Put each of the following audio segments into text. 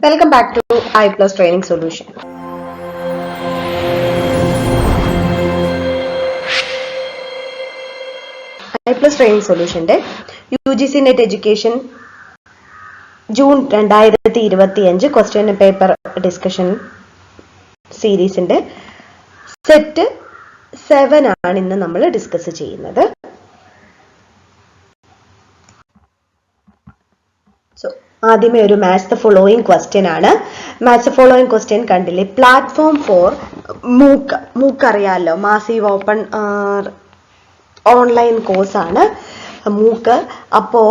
Welcome back to I Plus Training Solution. I Plus Training Solution UGC Net Education June 2025 question paper discussion series set 7 ആണ് ഇന്ന് നമ്മൾ discuss ചെയ്യുന്നത്. ആദ്യമേ ഒരു match the following question ആണ്. Match the following question കണ്ടില്ലേ? Platform for മൂക്ക് അറിയാമല്ലോ, മാസീവ് ഓപ്പൺ ഓൺലൈൻ കോഴ്സ് ആണ് മൂക്ക്. അപ്പോ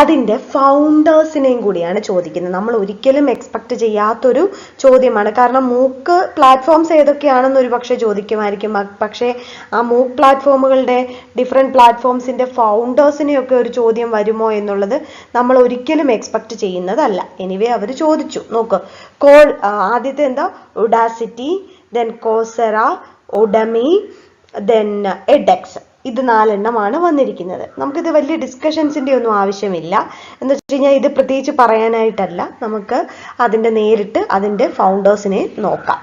അതിന്റെ ഫൗണ്ടേഴ്സിനെയും കൂടിയാണ് ചോദിക്കുന്നത്. നമ്മൾ ഒരിക്കലും എക്സ്പെക്ട് ചെയ്യാത്തൊരു ചോദ്യമാണ്. കാരണം മൂക്ക് പ്ലാറ്റ്ഫോംസ് ഏതൊക്കെയാണെന്ന് ഒരു പക്ഷെ ചോദിക്കുമായിരിക്കും. പക്ഷേ ആ മൂക്ക് പ്ലാറ്റ്ഫോമുകളുടെ ഡിഫറെന്റ് പ്ലാറ്റ്ഫോംസിന്റെ ഫൗണ്ടേഴ്സിനെയൊക്കെ ഒരു ചോദ്യം വരുമോ എന്നുള്ളത് നമ്മൾ ഒരിക്കലും എക്സ്പെക്ട് ചെയ്യുന്നതല്ല. എനിവേ അവർ ചോദിച്ചു. നോക്ക്, ആദ്യത്തെ എന്താ? ഉഡാസിറ്റി, ദെൻ കോസെറ, ഉഡമി, ദെൻ എഡെക്സ്. ഇത് 4 എണ്ണമാണ് വന്നിരിക്കുന്നത്. നമുക്കിത് വലിയ ഡിസ്കഷൻസിന്റെ ഒന്നും ആവശ്യമില്ല. എന്ന് വെച്ച് കഴിഞ്ഞാൽ ഇത് പ്രത്യേകിച്ച് പറയാനായിട്ടല്ല, നമുക്ക് അതിന്റെ നേരിട്ട് അതിന്റെ ഫൗണ്ടേഴ്സിനെ നോക്കാം.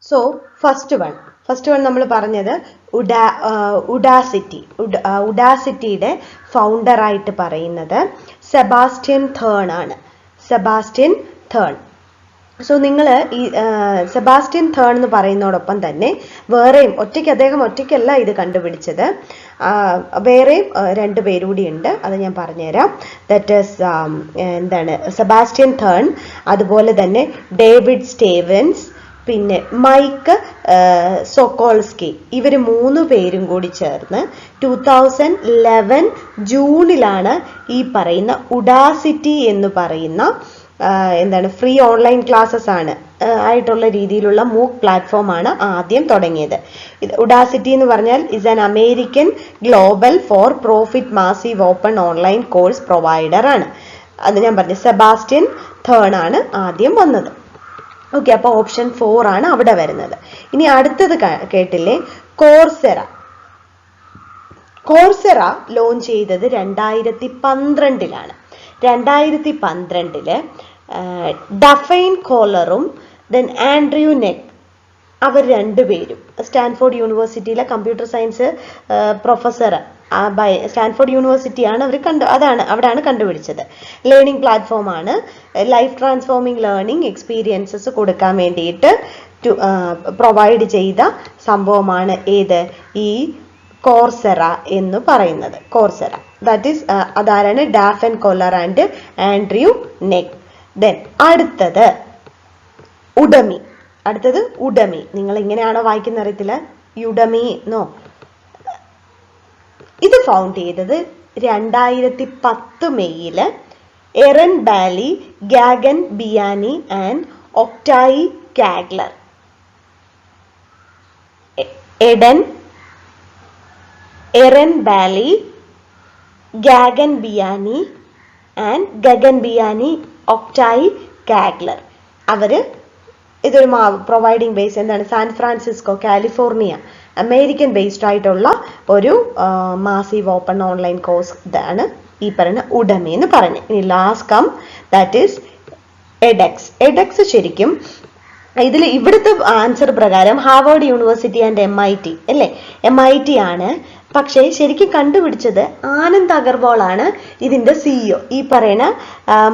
സോ ഫസ്റ്റ് വൺ നമ്മൾ പറഞ്ഞത് ഉഡാസിറ്റിയുടെ ഫൗണ്ടർ ആയിട്ട് പറയുന്നത് സെബാസ്റ്റ്യൻ തേൺ ആണ്. സെബാസ്റ്റ്യൻ തേൺ. സോ നിങ്ങൾ ഈ സെബാസ്റ്റ്യൻ തേൺ എന്ന് പറയുന്നതോടൊപ്പം തന്നെ വേറെയും അദ്ദേഹം ഒറ്റയ്ക്കല്ല ഇത് കണ്ടുപിടിച്ചത്. വേറെയും 2 പേരുകൂടി ഉണ്ട്. അത് ഞാൻ പറഞ്ഞുതരാം. ദാറ്റ് ഈസ് എന്താണ്? സെബാസ്റ്റ്യൻ തേൺ, അതുപോലെ തന്നെ ഡേവിഡ് സ്റ്റേവൻസ്, പിന്നെ മൈക്ക് സൊക്കോൾസ്കി. ഇവർ 3 പേരും കൂടി ചേർന്ന് 2011 ജൂണിലാണ് ഈ പറയുന്ന ഉഡാസിറ്റി എന്ന് പറയുന്ന എന്താണ് ഫ്രീ ഓൺലൈൻ ക്ലാസ്സസ് ആണ് ആയിട്ടുള്ള രീതിയിലുള്ള മൂക്ക് പ്ലാറ്റ്ഫോം ആണ് ആദ്യം തുടങ്ങിയത്. ഉഡാസിറ്റി എന്ന് പറഞ്ഞാൽ is an American global for profit massive open online course provider ആണ്. അത് ഞാൻ പറഞ്ഞു. സെബാസ്റ്റ്യൻ തേൺ ആണ് ആദ്യം വന്നത്. ഓക്കെ, അപ്പൊ ഓപ്ഷൻ 4 ആണ് അവിടെ വരുന്നത്. ഇനി അടുത്തത് കേട്ടില്ലേ? കോഴ്സെറ ലോഞ്ച് ചെയ്തത് 2012 2012 ഡഫൈൻ കോളറും ദെൻ ആൻഡ്രൂ നെക്ക്, അവർ 2 പേരും സ്റ്റാൻഫോർഡ് യൂണിവേഴ്സിറ്റിയിലെ കമ്പ്യൂട്ടർ സയൻസ് പ്രൊഫസർ, സ്റ്റാൻഫോർഡ് യൂണിവേഴ്സിറ്റിയാണ് അവിടെയാണ് കണ്ടുപിടിച്ചത്. ലേണിംഗ് പ്ലാറ്റ്ഫോം ആണ്. ലൈഫ് ട്രാൻസ്ഫോമിംഗ് ലേണിംഗ് എക്സ്പീരിയൻസസ് കൊടുക്കാൻ വേണ്ടിയിട്ട് പ്രൊവൈഡ് ചെയ്ത സംഭവമാണ് ഏത്? ഈ കോഴ്സെറ എന്ന് പറയുന്നത്. കോഴ്സെറ ദാറ്റ് ഈസ് അതാരാണ്? Daphne Koller and Andrew Ng. Then അടുത്തത് ഉഡമി. നിങ്ങൾ ഇങ്ങനെയാണോ വായിക്കുന്ന അറിയത്തില്ല. Udemy no. ഇത് ഫൗണ്ട് ചെയ്തത് 2010 മെയ്യില് Eren Bali, Gagan Biyani and Oktay Caglar. Eren Bali, Gagan Biyani and Gagan Biyani, Oktay Caglar. അവര് ഇതൊരു പ്രൊവൈഡിംഗ് ബേസ് എന്താണ്? San Francisco, California, American based ആയിട്ടുള്ള ഒരു മാസീവ് ഓപ്പൺ ഓൺലൈൻ കോഴ്സ് ഇതാണ് ഈ പറയുന്ന ഉഡമി എന്ന് പറഞ്ഞു. ഇനി last come that is edX. ശരിക്കും ഇവിടുത്തെ ആൻസർ പ്രകാരം ഹാർവേർഡ് യൂണിവേഴ്സിറ്റി ആൻഡ് MIT അല്ലേ? MIT ആണ്. പക്ഷേ ശരിക്കും കണ്ടുപിടിച്ചത് ആനന്ദ് അഗർവാൾ ആണ് ഇതിന്റെ CEO. ഈ പറയുന്ന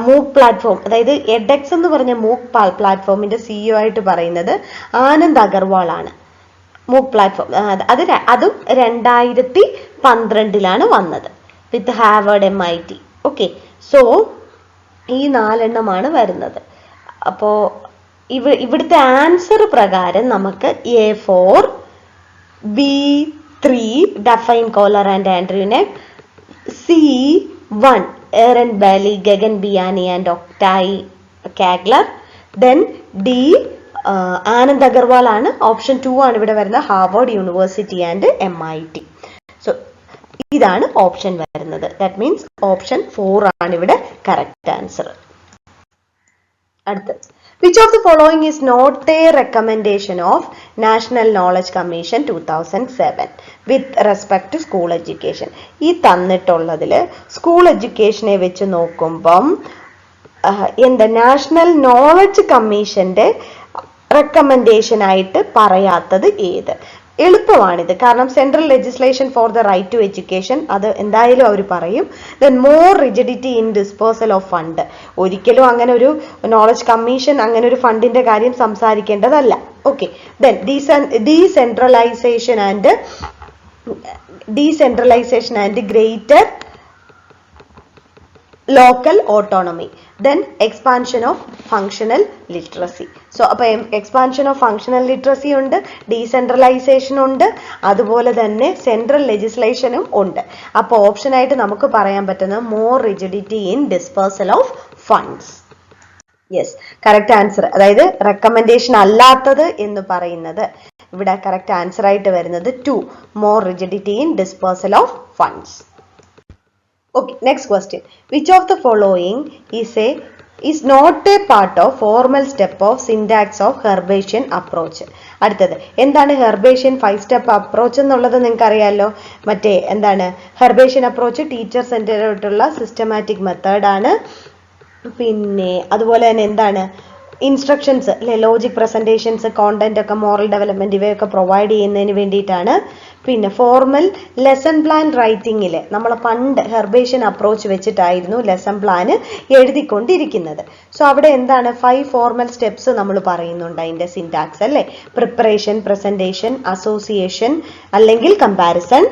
മൂക്ക് പ്ലാറ്റ്ഫോം, അതായത് എഡെക്സ് എന്ന് പറഞ്ഞ മൂക്ക് പ്ലാറ്റ്ഫോമിന്റെ CEO ആയിട്ട് പറയുന്നത് ആനന്ദ് അഗർവാൾ ആണ്. മൂക്ക് പ്ലാറ്റ്ഫോം അതും 2012 വന്നത് വിത്ത് ഹാർവേർഡ് MIT. ഓക്കെ, സോ ഈ 4 എണ്ണമാണ് വരുന്നത്. അപ്പോ ഇവിടുത്തെ ആൻസർ പ്രകാരം നമുക്ക് A4, B3 Daphne Koller and Andrew Ng, C1 Eren Bali, Gagan Biyani and Oktay Caglar, then D Anand Agarwal ആണ്. ഓപ്ഷൻ 2 ആണ് ഇവിടെ വരുന്നത്, Harvard University and MIT. So ഇതാണ് ഓപ്ഷൻ വരുന്നത്. ദാറ്റ് മീൻസ് ഓപ്ഷൻ 4 ആണ് ഇവിടെ കറക്റ്റ് ആൻസർ. അടുത്തത് Which of the following is not a recommendation of National Knowledge Commission 2007 with respect to school education? ഈ തന്നിട്ടുള്ളതിൽ സ്കൂൾ എഡ്യൂക്കേഷനെ വെച്ച് നോക്കുമ്പം എന്താ നാഷണൽ നോളജ് കമ്മീഷന്റെ റെക്കമെൻഡേഷൻ ആയിട്ട് പറയാത്തത് ഏത്? എളുപ്പമാണിത്, കാരണം central legislation for the right to education അത് എന്തായാലും അവർ പറയും. Then more rigidity in dispersal of fund. ഒരിക്കലും അങ്ങനെ ഒരു നോളജ് കമ്മീഷൻ അങ്ങനെ ഒരു ഫണ്ടിന്റെ കാര്യം സംസാരിക്കേണ്ടതല്ല. Okay, then decentralisation and greater local autonomy, then expansion of functional literacy. So അപ്പോൾ expansion of functional literacy ഉണ്ട്, decentralization ഉണ്ട്, അതുപോലെ തന്നെ സെൻട്രൽ ലെജിസ്ലേഷനും ഉണ്ട്. അപ്പോൾ ഓപ്ഷൻ ആയിട്ട് നമുക്ക് പറയാൻ പറ്റുന്നത് more rigidity in dispersal of funds. Yes, correct answer. അതായത് റെക്കമെൻഡേഷൻ അല്ലാത്തത് എന്ന് പറയുന്നത് ഇവിടെ കറക്റ്റ് ആൻസർ ആയിട്ട് വരുന്നത് 2, more rigidity in dispersal of funds. Okay, next question. Which of the following is not a part of formal step of syntax of Herbartian approach? അടുത്തത് എന്താണ് ഹെർബേഷ്യൻ 5-step approach എന്നുള്ളത് നിങ്ങൾക്ക് അറിയാമല്ലോ. മറ്റേ എന്താണ് ഹെർബേഷ്യൻ അപ്രോച്ച്? ടീച്ചർ സെന്റേഡ് ആയിട്ടുള്ള സിസ്റ്റമാറ്റിക് മെത്തേഡ് ആണ്. പിന്നെ അതുപോലെ തന്നെ എന്താണ് ഇൻസ്ട്രക്ഷൻസ് അല്ലെ, ലോജിക് പ്രസന്റേഷൻസ്, കോണ്ടന്റ് ഒക്കെ, മോറൽ ഡെവലപ്മെന്റ് ഇവയൊക്കെ പ്രൊവൈഡ് ചെയ്യുന്നതിന് വേണ്ടിയിട്ടാണ്. പിന്നെ ഫോർമൽ ലെസൺ പ്ലാൻ റൈറ്റിങ്ങിൽ നമ്മൾ പണ്ട് ഹെർബേഷ്യൻ അപ്രോച്ച് വെച്ചിട്ടായിരുന്നു ലെസൺ പ്ലാന് എഴുതിക്കൊണ്ടിരിക്കുന്നത്. സോ അവിടെ എന്താണ് 5 ഫോർമൽ സ്റ്റെപ്സ് നമ്മൾ പറയുന്നുണ്ട് അതിന്റെ സിന്റാക്സ് അല്ലേ. പ്രിപ്പറേഷൻ, പ്രസന്റേഷൻ, അസോസിയേഷൻ അല്ലെങ്കിൽ കമ്പാരിസൺ,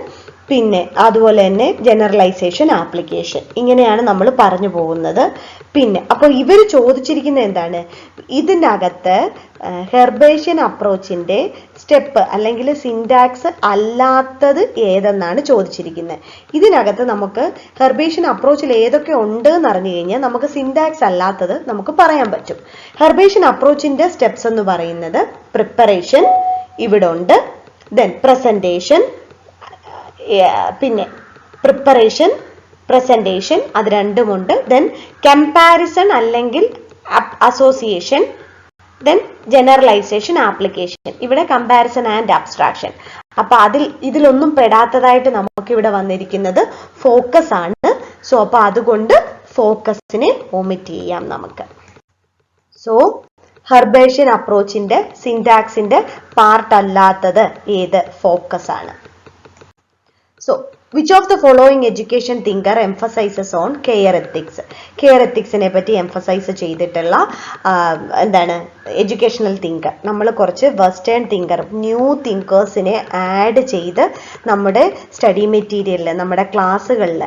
പിന്നെ അതുപോലെ തന്നെ ജനറലൈസേഷൻ, ആപ്ലിക്കേഷൻ, ഇങ്ങനെയാണ് നമ്മൾ പറഞ്ഞു പോകുന്നത്. പിന്നെ അപ്പോൾ ഇവർ ചോദിച്ചിരിക്കുന്നത് എന്താണ്, ഇതിനകത്ത് ഹെർബേഷ്യൻ അപ്രോച്ചിന്റെ സ്റ്റെപ്പ് അല്ലെങ്കിൽ സിന്റാക്സ് അല്ലാത്തത് ഏതെന്നാണ് ചോദിച്ചിരിക്കുന്നത്. ഇതിനകത്ത് നമുക്ക് ഹെർബേഷ്യൻ അപ്രോച്ചിൽ ഏതൊക്കെ ഉണ്ട് എന്ന് അറിഞ്ഞു കഴിഞ്ഞാൽ നമുക്ക് സിന്റാക്സ് അല്ലാത്തത് നമുക്ക് പറയാൻ പറ്റും. ഹെർബേഷ്യൻ അപ്രോച്ചിന്റെ സ്റ്റെപ്സ് എന്ന് പറയുന്നത് പ്രിപ്പറേഷൻ ഇവിടെ ഉണ്ട്, ദെൻ പ്രസന്റേഷൻ, പിന്നെ പ്രിപ്പറേഷൻ, പ്രസന്റേഷൻ അത് രണ്ടുമുണ്ട്, ദെൻ കമ്പാരിസൺ അല്ലെങ്കിൽ അസോസിയേഷൻ, ദെൻ ജനറലൈസേഷൻ, ആപ്ലിക്കേഷൻ. ഇവിടെ കമ്പാരിസൺ ആൻഡ് അബ്സ്ട്രാക്ഷൻ. അപ്പൊ ഇതിലൊന്നും പെടാത്തതായിട്ട് നമുക്ക് ഇവിടെ വന്നിരിക്കുന്നത് ഫോക്കസ് ആണ്. സോ അപ്പൊ അതുകൊണ്ട് ഫോക്കസിനെ ഒമിറ്റ് ചെയ്യാം നമുക്ക്. സോ ഹെർബേഷ്യൻ അപ്രോച്ചിന്റെ സിന്റാക്സിന്റെ പാർട്ട് അല്ലാത്തത് ഏത്? ഫോക്കസ് ആണ്. So, which of the following education thinker emphasizes on care ethics? Care ethics നെ പറ്റി എംഫസൈസ് ചെയ്തിട്ടുള്ള എന്താണ് എഡ്യൂക്കേഷണൽ തിങ്കർ? നമ്മൾ കുറച്ച് വെസ്റ്റേൺ തിങ്കർ, ന്യൂ തിങ്കേഴ്സിനെ ആഡ് ചെയ്ത് നമ്മുടെ സ്റ്റഡി മെറ്റീരിയലിൽ, നമ്മുടെ ക്ലാസ്സുകളിൽ,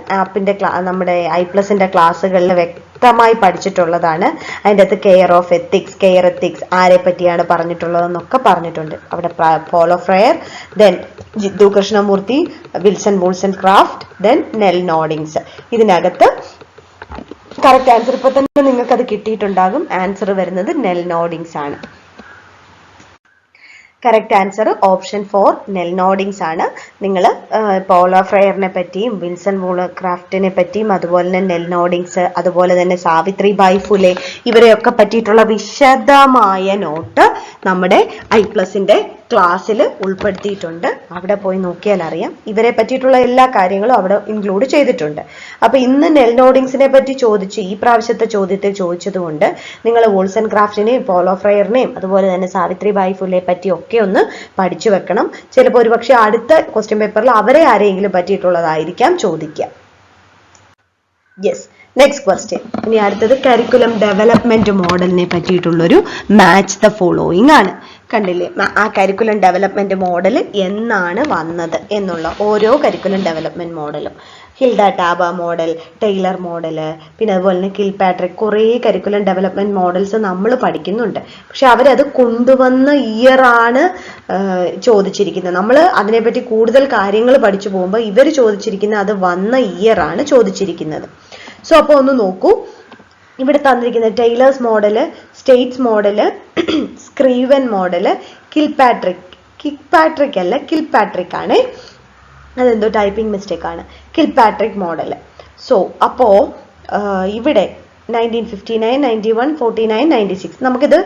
നമ്മുടെ I+ന്റെ ക്ലാസ്സുകളിൽ വ്യക്തമായി പഠിച്ചിട്ടുള്ളതാണ്. അതിൻ്റെ അകത്ത് കെയർ എത്തിക്സ് ആരെ പറ്റിയാണ് പറഞ്ഞിട്ടുള്ളതെന്നൊക്കെ പറഞ്ഞിട്ടുണ്ട്. അവിടെ Paulo Freire, then Jiddu Krishnamurti, Wilson Wollstonecraft, then Nel Noddings. ഇതിനകത്ത് കറക്റ്റ് ആൻസർ ഇപ്പൊ തന്നെ നിങ്ങൾക്ക് അത് കിട്ടിയിട്ടുണ്ടാകും. ആൻസർ വരുന്നത് നെൽ നോഡിങ്സ് ആണ്. കറക്റ്റ് ആൻസർ ഓപ്ഷൻ 4 നെൽ നോഡിങ്സ് ആണ്. നിങ്ങൾ പോളോ ഫ്രയറിനെ പറ്റിയും വിൽസൺ വൂൾക്രാഫ്റ്റിനെ പറ്റിയും അതുപോലെ തന്നെ നെൽ നോഡിങ്സ്, അതുപോലെ തന്നെ സാവിത്രിബായി ഫുലെ ഇവരെയൊക്കെ പറ്റിയിട്ടുള്ള വിശദമായ നോട്ട് നമ്മുടെ I+ന്റെ ക്ലാസ്സിൽ ഉൾപ്പെടുത്തിയിട്ടുണ്ട്. അവിടെ പോയി നോക്കിയാൽ അറിയാം. ഇവരെ പറ്റിയിട്ടുള്ള എല്ലാ കാര്യങ്ങളും അവിടെ ഇൻക്ലൂഡ് ചെയ്തിട്ടുണ്ട്. അപ്പൊ ഇന്ന് നെൽ നോഡിങ്സിനെ പറ്റി ഈ പ്രാവശ്യത്തെ ചോദ്യത്തിൽ ചോദിച്ചതുകൊണ്ട് നിങ്ങൾ വൂൾസൺക്രാഫ്റ്റിനെയും പോളോ ഫ്രയറിനെയും അതുപോലെ തന്നെ സാവിത്രിബായി ഫുലെ പറ്റിയൊക്കെ ഒന്ന് പഠിച്ചു വെക്കണം. ചിലപ്പോൾ ഒരുപക്ഷെ അടുത്ത ക്വസ്റ്റ്യൻ പേപ്പറിൽ അവരെ ആരെങ്കിലും പറ്റിയിട്ടുള്ളതായിരിക്കാം ചോദിക്കുക. Yes, next question. ഇനി അടുത്തത് കരിക്കുലം ഡെവലപ്മെന്റ് മോഡലിനെ പറ്റിയിട്ടുള്ളൊരു മാച്ച് ദ ഫോളോയിങ് ആണ്. കണ്ടില്ലേ, ആ കരിക്കുലം ഡെവലപ്മെന്റ് മോഡൽ എന്നാണ് വന്നത് എന്നുള്ള ഓരോ കരിക്കുലം ഡെവലപ്മെന്റ് മോഡലും, ഹിൽഡ ടാബ മോഡൽ, ടൈലർ മോഡല്, പിന്നെ അതുപോലെ തന്നെ കിൽപാട്രിക്, കുറേ കരിക്കുലം ഡെവലപ്മെന്റ് മോഡൽസ് നമ്മൾ പഠിക്കുന്നുണ്ട്. പക്ഷെ അവരത് കൊണ്ടുവന്ന ഇയറാണ് ചോദിച്ചിരിക്കുന്നത്. നമ്മൾ അതിനെപ്പറ്റി കൂടുതൽ കാര്യങ്ങൾ പഠിച്ചു പോകുമ്പോൾ ഇവർ ചോദിച്ചിരിക്കുന്നത് അത് വന്ന ഇയറാണ് ചോദിച്ചിരിക്കുന്നത്. സോ അപ്പോൾ ഒന്ന് നോക്കൂ, ഇവിടെ തന്നിരിക്കുന്നത് Tyler's model, states model, Scriven model, Kilpatrick അല്ല കിൽപാട്രിക് ആണ്, അതെന്തോ ടൈപ്പിംഗ് മിസ്റ്റേക്ക് ആണ്, കിൽപാട്രിക് മോഡല്. സോ അപ്പോ ഇവിടെ 1959, 91, 49, 96. നമുക്കിത്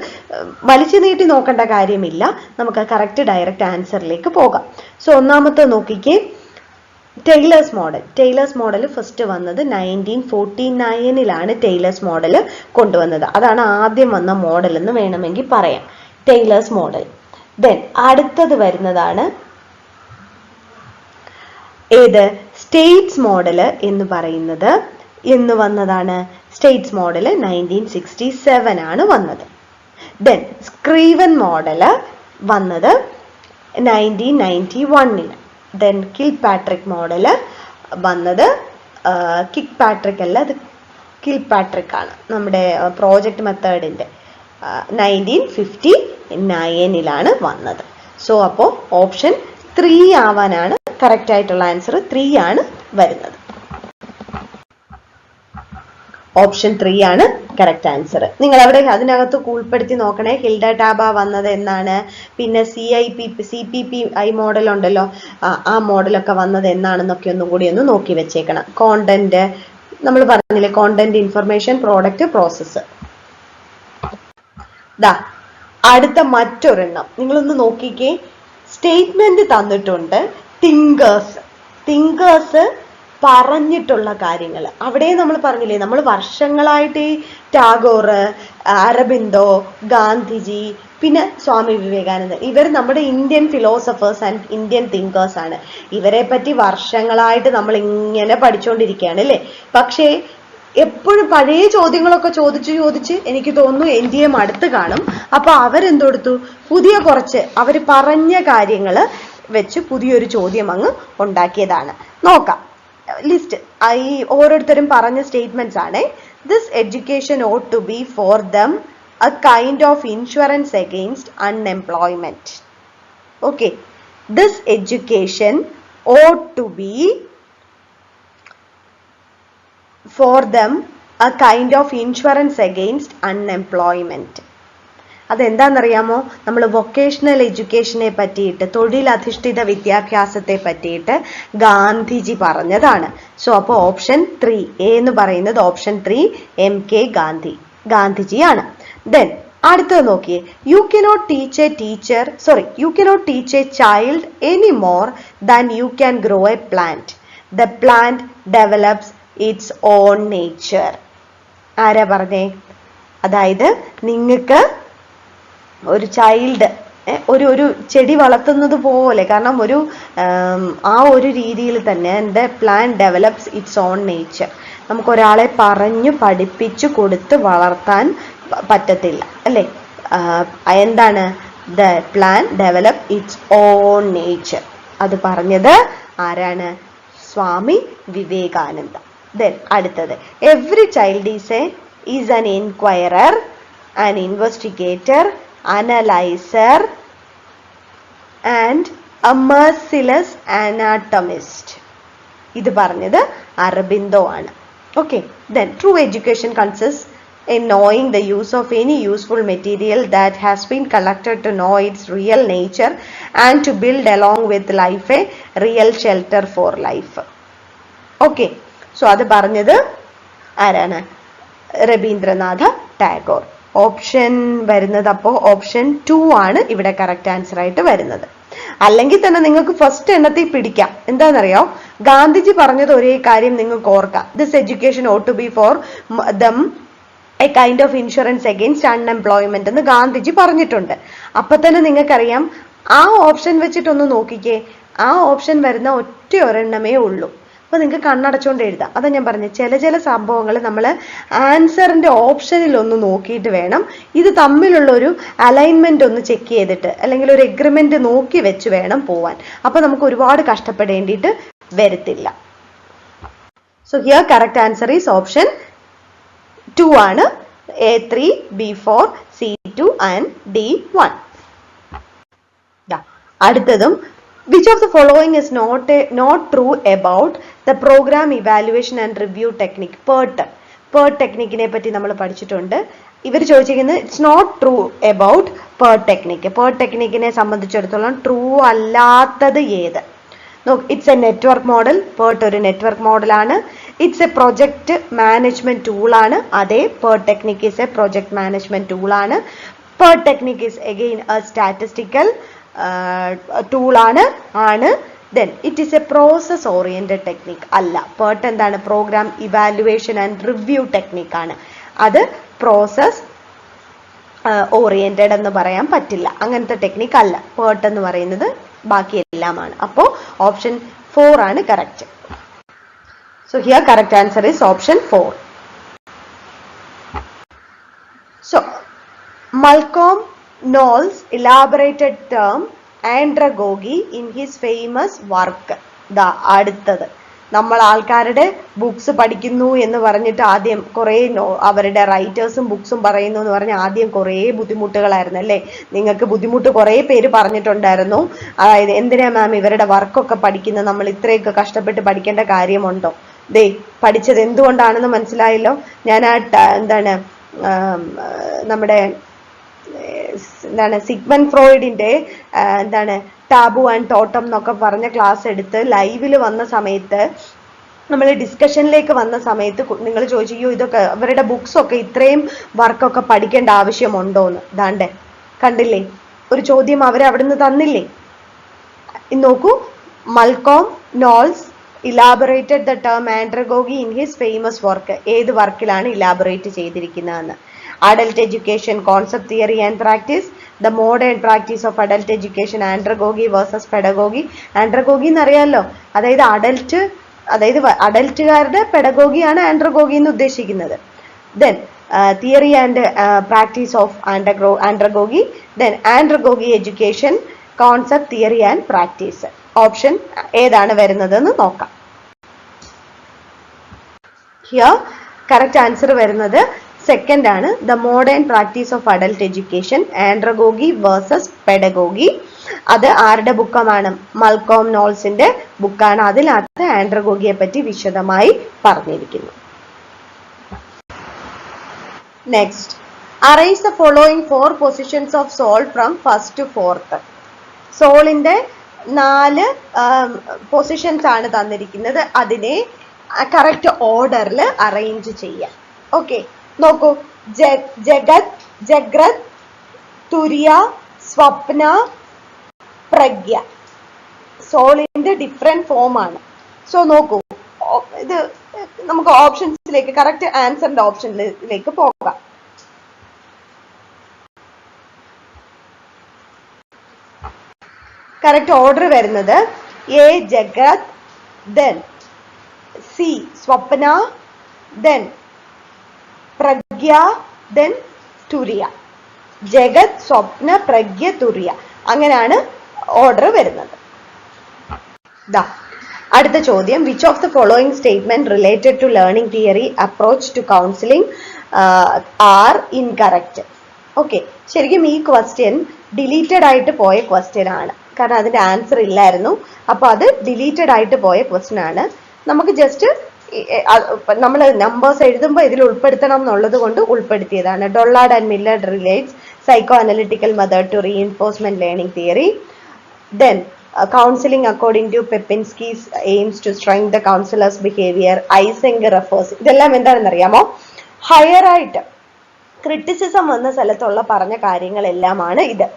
വലിച്ചു നീട്ടി നോക്കേണ്ട കാര്യമില്ല. നമുക്ക് കറക്റ്റ് ഡയറക്റ്റ് ആൻസറിലേക്ക് പോകാം. സോ ഒന്നാമത്തെ നോക്കിക്കേ, Tyler's model. Tyler's model first വന്നത് 1949 ടൈലേഴ്സ് മോഡൽ കൊണ്ടുവന്നത്. അതാണ് ആദ്യം വന്ന മോഡൽ എന്ന് വേണമെങ്കിൽ പറയാം, ടൈലേഴ്സ് മോഡൽ. ദെൻ അടുത്തത് വരുന്നതാണ് ഏത്? സ്റ്റേറ്റ്സ് മോഡൽ എന്ന് പറയുന്നത് എന്ന് വന്നതാണ്. സ്റ്റേറ്റ്സ് മോഡൽ 1967 വന്നത്. ദെൻ സ്ക്രീവൻ മോഡൽ വന്നത് 1991. ദെൻ കിൽപാട്രിക് മോഡൽ വന്നത് കിൽപാട്രിക് അല്ല, അത് കിൽപാട്രിക് ആണ്, നമ്മുടെ പ്രോജക്റ്റ് മെത്തേഡിന്റെ 1959 വന്നത്. സോ അപ്പോൾ ഓപ്ഷൻ 3 ആവാനാണ് കറക്റ്റ് ആയിട്ടുള്ള ആൻസർ. 3 ആണ് വരുന്നത്. ഓപ്ഷൻ 3 ആണ് കറക്റ്റ് ആൻസർ. നിങ്ങൾ അവിടെ അതിനകത്ത് ഉൾപ്പെടുത്തി നോക്കണേ. ഹിൽഡ ടാബ വന്നത് എന്നാണ്, പിന്നെ CPPI മോഡൽ ഉണ്ടല്ലോ, ആ മോഡലൊക്കെ വന്നത് എന്നാണെന്നൊക്കെ ഒന്നും കൂടി ഒന്ന് നോക്കി വെച്ചേക്കണം. കോണ്ടന്റ് നമ്മൾ പറഞ്ഞില്ലേ, കോണ്ടന്റ്, ഇൻഫർമേഷൻ, പ്രോഡക്റ്റ്, പ്രോസസ്സ്. അടുത്ത മറ്റൊരെണ്ണം നിങ്ങളൊന്ന് നോക്കിക്കേ. സ്റ്റേറ്റ്മെന്റ് തന്നിട്ടുണ്ട്. തിങ്കേഴ്സ് പറഞ്ഞിട്ടുള്ള കാര്യങ്ങൾ. അവിടെ നമ്മൾ പറഞ്ഞില്ലേ, നമ്മൾ വർഷങ്ങളായിട്ട് ഈ ടാഗോർ, അരബിന്ദോ, ഗാന്ധിജി, പിന്നെ സ്വാമി വിവേകാനന്ദൻ, ഇവർ നമ്മുടെ Indian philosophers and Indian thinkers ആണ്. ഇവരെ പറ്റി വർഷങ്ങളായിട്ട് നമ്മൾ ഇങ്ങനെ പഠിച്ചുകൊണ്ടിരിക്കുകയാണ് അല്ലേ. പക്ഷേ എപ്പോഴും പഴയ ചോദ്യങ്ങളൊക്കെ ചോദിച്ച് എനിക്ക് തോന്നുന്നു NDA അടുത്ത് കാണും. അപ്പൊ അവരെന്തെടുത്തു, പുതിയ കുറച്ച് അവർ പറഞ്ഞ കാര്യങ്ങൾ വെച്ച് പുതിയൊരു ചോദ്യം അങ്ങ് ഉണ്ടാക്കിയതാണ്. നോക്കാം ലിസ്റ്റ്. ഈ ഓരോരുത്തരും പറഞ്ഞ സ്റ്റേറ്റ്മെന്റ്സ് ആണ്. This education ought to be for them a kind of insurance against unemployment. Okay, this education ought to be for them a kind of insurance against unemployment. അതെന്താണെന്നറിയാമോ? നമ്മൾ വൊക്കേഷണൽ എഡ്യൂക്കേഷനെ പറ്റിയിട്ട്, തൊഴിലധിഷ്ഠിത വിദ്യാഭ്യാസത്തെ പറ്റിയിട്ട് ഗാന്ധിജി പറഞ്ഞതാണ്. സോ അപ്പോൾ ഓപ്ഷൻ 3 എന്ന് പറയുന്നത് ഓപ്ഷൻ 3 MK ഗാന്ധിജിയാണ്. ദെൻ അടുത്തത് നോക്കിയേ. You cannot teach a child any more than you can grow a plant. The plant develops its own nature. ആരാ പറഞ്ഞേ? അതായത് നിങ്ങൾക്ക് ഒരു ചൈൽഡ് ഒരു ചെടി വളർത്തുന്നത് പോലെ, കാരണം ആ ഒരു രീതിയിൽ തന്നെ the plant develops its own nature. നമുക്ക് ഒരാളെ പറഞ്ഞു പഠിപ്പിച്ചു കൊടുത്ത് വളർത്താൻ പറ്റത്തില്ല അല്ലേ. എന്താണ് the plant develop its own nature? അത് പറഞ്ഞത് ആരാണ്? സ്വാമി വിവേകാനന്ദ. Then അടുത്തത്, every child is an inquirer, an investigator, analyzer and a merciless anatomist. ഇത് പറഞ്ഞത് അരബിന്ദോ ആണ്. Okay, then true education consists in knowing the use of any useful material that has been collected to know its real nature and to build along with life a real shelter for life. Okay, so അത് പറഞ്ഞത് ആരാണ്? Rabindranath Tagore. Option വരുന്നത് അപ്പോൾ option 2 ആണ് ഇവിടെ correct answer ആയിട്ട് വരുന്നത്. അല്ലെങ്കിൽ തന്നെ നിങ്ങൾക്ക് ഫസ്റ്റ് എണ്ണത്തിൽ പിടിക്കാം. എന്താണെന്നറിയോ? ഗാന്ധിജി പറഞ്ഞത് ഒരേ കാര്യം നിങ്ങൾക്ക് ഓർക്കാം. This education ought to be for them a kind of insurance against unemployment എന്ന് ഗാന്ധിജി പറഞ്ഞിട്ടുണ്ട്. അപ്പൊ തന്നെ നിങ്ങൾക്കറിയാം, ആ ഓപ്ഷൻ വെച്ചിട്ടൊന്ന് നോക്കിക്കേ. ആ ഓപ്ഷൻ വരുന്ന ഒറ്റ ഒരെണ്ണമേ ഉള്ളൂ. അപ്പൊ നിങ്ങൾക്ക് കണ്ണടച്ചുകൊണ്ട് എഴുതാം. അതാ ഞാൻ പറഞ്ഞത്, ചില സംഭവങ്ങൾ നമ്മൾ ആൻസറിന്റെ ഓപ്ഷനിൽ ഒന്ന് നോക്കിയിട്ട് വേണം, ഇത് തമ്മിലുള്ള ഒരു അലൈൻമെന്റ് ഒന്ന് ചെക്ക് ചെയ്തിട്ട്, അല്ലെങ്കിൽ ഒരു എഗ്രിമെന്റ് നോക്കി വെച്ച് വേണം പോവാൻ. അപ്പൊ നമുക്ക് ഒരുപാട് കഷ്ടപ്പെടേണ്ടിയിട്ട് വരത്തില്ല. So here correct answer is option 2 ആണ്. A3, B4, C2 and D1. അടുത്തതും, which of the following is not true about the program evaluation and review technique? PERT ടെക്നിക്കിനെ പറ്റി നമ്മൾ പഠിച്ചിട്ടുണ്ട്. ഇവർ ചോദിച്ചിരിക്കുന്നത് it's not true about PERT technique. PERT ടെക്നിക്കിനെ സംബന്ധിച്ചിടത്തോളം true അല്ലാത്തത് ഏത്? It's a network model. PERT ഒരു നെറ്റ്വർക്ക് മോഡലാണ്. ഇറ്റ്സ് എ പ്രൊജക്ട് മാനേജ്മെന്റ് ടൂളാണ്. അതെ, PERT technique is a project management ടൂളാണ്. PERT technique is again a statistical ടൂളാണ്. Then it is a process oriented technique അല്ല. PERT എന്താണ്? Programme evaluation and review technique ആണ്. അത് പ്രോസസ് ഓറിയന്റഡ് എന്ന് പറയാൻ പറ്റില്ല. അങ്ങനത്തെ ടെക്നിക് അല്ല. PERT എന്ന് പറയുന്നത് ബാക്കി എല്ലാമാണ്. അപ്പോൾ ഓപ്ഷൻ 4 ആണ് correct. So here correct answer is option 4. So Malcolm Knowles elaborated term andragogy in his famous work. അടുത്തത് നമ്മൾ ആൾക്കാരുടെ ബുക്സ് പഠിക്കുന്നു എന്ന് പറഞ്ഞിട്ട് ആദ്യം കുറേ അവരുടെ റൈറ്റേഴ്സും ബുക്സും പറയുന്നു എന്ന് പറഞ്ഞ് ആദ്യം കുറേ ബുദ്ധിമുട്ടുകളായിരുന്നു അല്ലേ? നിങ്ങൾക്ക് ബുദ്ധിമുട്ട് കുറേ പേര് പറഞ്ഞിട്ടുണ്ടായിരുന്നു. അതായത് എന്തിനാ മാം ഇവരുടെ വർക്കൊക്കെ പഠിക്കുന്നത്, നമ്മൾ ഇത്രയൊക്കെ കഷ്ടപ്പെട്ട് പഠിക്കേണ്ട കാര്യമുണ്ടോ? ദേ പഠിച്ചത് എന്തുകൊണ്ടാണെന്ന് മനസ്സിലായല്ലോ. ഞാൻ നമ്മുടെ സിഗ്മണ്ട് ഫ്രോയിഡിന്റെ ടാബു ആൻഡ് ടോട്ടം എന്നൊക്കെ പറഞ്ഞ ക്ലാസ് എടുത്ത് ലൈവിൽ വന്ന സമയത്ത്, നമ്മൾ ഡിസ്കഷനിലേക്ക് വന്ന സമയത്ത് നിങ്ങൾ ചോദിച്ചു, അയ്യോ ഇതൊക്കെ അവരുടെ ബുക്സ് ഒക്കെ ഇത്രയും വർക്കൊക്കെ പഠിക്കേണ്ട ആവശ്യമുണ്ടോന്ന്. ദാണ്ടേ കണ്ടില്ലേ, ഒരു ചോദ്യം അവർ അവിടുന്ന് തന്നില്ലേ? നോക്കൂ, Malcolm Knowles elaborated the term andragogy in his famous work. ഏത് വർക്കിലാണ് ഇലാബറേറ്റ് ചെയ്തിരിക്കുന്നതെന്ന്? Adult education concept theory and practice, the modern practice of adult education andragogy versus pedagogy. Andragogy എന്നറിയാമല്ലോ, അതായത് അഡൽട്ടുകാരുടെ പെഡഗോഗിയാണ് ആൻഡ്രഗോഗി എന്ന് ഉദ്ദേശിക്കുന്നത്. Then theory and practice of andragogy, then andragogy education concept theory and practice. Option ഏതാണ് വരുന്നതെന്ന് നോക്കാം. Here correct answer വരുന്നത് സെക്കൻഡ് ആണ്. The modern practice of adult education andragogy versus pedagogy. അത് ആരുടെ ബുക്കമാണ്? മൽക്കോം നോൾസിന്റെ ബുക്കാണ്. അതിനകത്ത് ആൻഡ്രഗോഗിയെ പറ്റി വിശദമായി പറഞ്ഞിരിക്കുന്നു. Next, arrange the following 4 positions of soul from first to fourth. സോളിന്റെ 4 പൊസിഷൻസ് ആണ് തന്നിരിക്കുന്നത്. അതിനെ കറക്റ്റ് ഓർഡറിൽ അറേഞ്ച് ചെയ്യാം. ഓക്കെ, നോക്കൂ, ജഗത്, ജഗ്രത്, തുര്യ, സ്വപ്ന, പ്രഗ്യ. സോളിന്റെ ഡിഫറെന്റ് ഫോം ആണ്. സോ നോക്കൂ, ഇത് നമുക്ക് ഓപ്ഷൻസിലേക്ക്, കറക്റ്റ് ആൻസറിന്റെ ഓപ്ഷനിലേക്ക് പോകാം. കറക്റ്റ് ഓർഡർ വരുന്നത് എ ജഗത്, ദെൻ സി സ്വപ്ന, ദെൻ പ്രഗ്യ, ദെൻ തുര്യ. ജഗത്, സ്വപ്ന, പ്രഗ്യ, തുര്യ, അങ്ങനെയാണ് ഓർഡർ വരുന്നത്. അടുത്ത ചോദ്യം, which of the following statement related to learning theory approach to counselling are incorrect? Okay, ശരിക്കും ഈ ക്വസ്റ്റ്യൻ ഡിലീറ്റഡ് ആയിട്ട് പോയ ക്വസ്റ്റ്യൻ ആണ്. കാരണം അതിന്റെ ആൻസർ ഇല്ലായിരുന്നു. അപ്പൊ അത് ഡിലീറ്റഡ് ആയിട്ട് പോയ ക്വസ്റ്റ്യൻ ആണ്. നമുക്ക് ജസ്റ്റ് നമ്മൾ നമ്പേഴ്സ് എഴുതുമ്പോൾ ഇതിൽ ഉൾപ്പെടുത്തണം എന്നുള്ളത് കൊണ്ട് ഉൾപ്പെടുത്തിയതാണ്. Dollard and Miller relates psycho analytical method to reinforcement learning theory. Then counselling according to Pepinsky's aims to strength the counsellor's behaviour. Eysenck refers. ഇതെല്ലാം എന്താണെന്ന് അറിയാമോ? ഹയർ ആയിട്ട് ക്രിറ്റിസിസം വന്ന സ്ഥലത്തുള്ള പറഞ്ഞ കാര്യങ്ങളെല്ലാമാണ് ഇത്.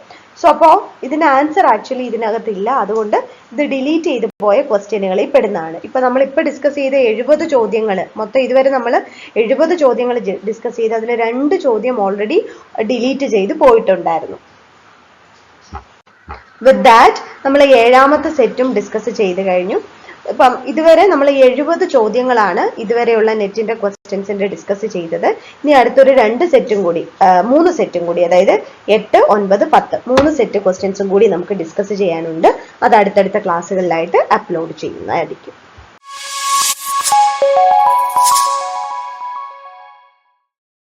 സോ അപ്പോൾ ഇതിന്റെ ആൻസർ ആക്ച്വലി ഇതിനകത്തില്ല. അതുകൊണ്ട് ഇത് ഡിലീറ്റ് ചെയ്ത് പോയ ക്വസ്റ്റ്യനുകളിൽ പെടുന്നതാണ്. ഇപ്പൊ നമ്മളിപ്പോൾ ഡിസ്കസ് ചെയ്ത 70 ചോദ്യങ്ങൾ, മൊത്തം ഇതുവരെ നമ്മൾ 70 ചോദ്യങ്ങൾ ഡിസ്കസ് ചെയ്ത് അതിൽ 2 ചോദ്യം ഓൾറെഡി ഡിലീറ്റ് ചെയ്ത് പോയിട്ടുണ്ടായിരുന്നു. വിത്ത് ദാറ്റ് നമ്മൾ 7ാമത്തെ സെറ്റും ഡിസ്കസ് ചെയ്ത് കഴിഞ്ഞു. ഇപ്പം ഇതുവരെ നമ്മൾ 70 ചോദ്യങ്ങളാണ് ഇതുവരെയുള്ള നെറ്റിന്റെ ക്വസ്റ്റ്യൻസിന്റെ ഡിസ്കസ് ചെയ്തത്. ഇനി അടുത്തൊരു 3 സെറ്റും കൂടി, അതായത് 8, 9, 10 3 സെറ്റ് ക്വസ്റ്റ്യൻസും കൂടി നമുക്ക് ഡിസ്കസ് ചെയ്യാനുണ്ട്. അത് അടുത്തടുത്ത ക്ലാസ്സുകളിലായിട്ട് അപ്ലോഡ് ചെയ്യുന്നതായിരിക്കും.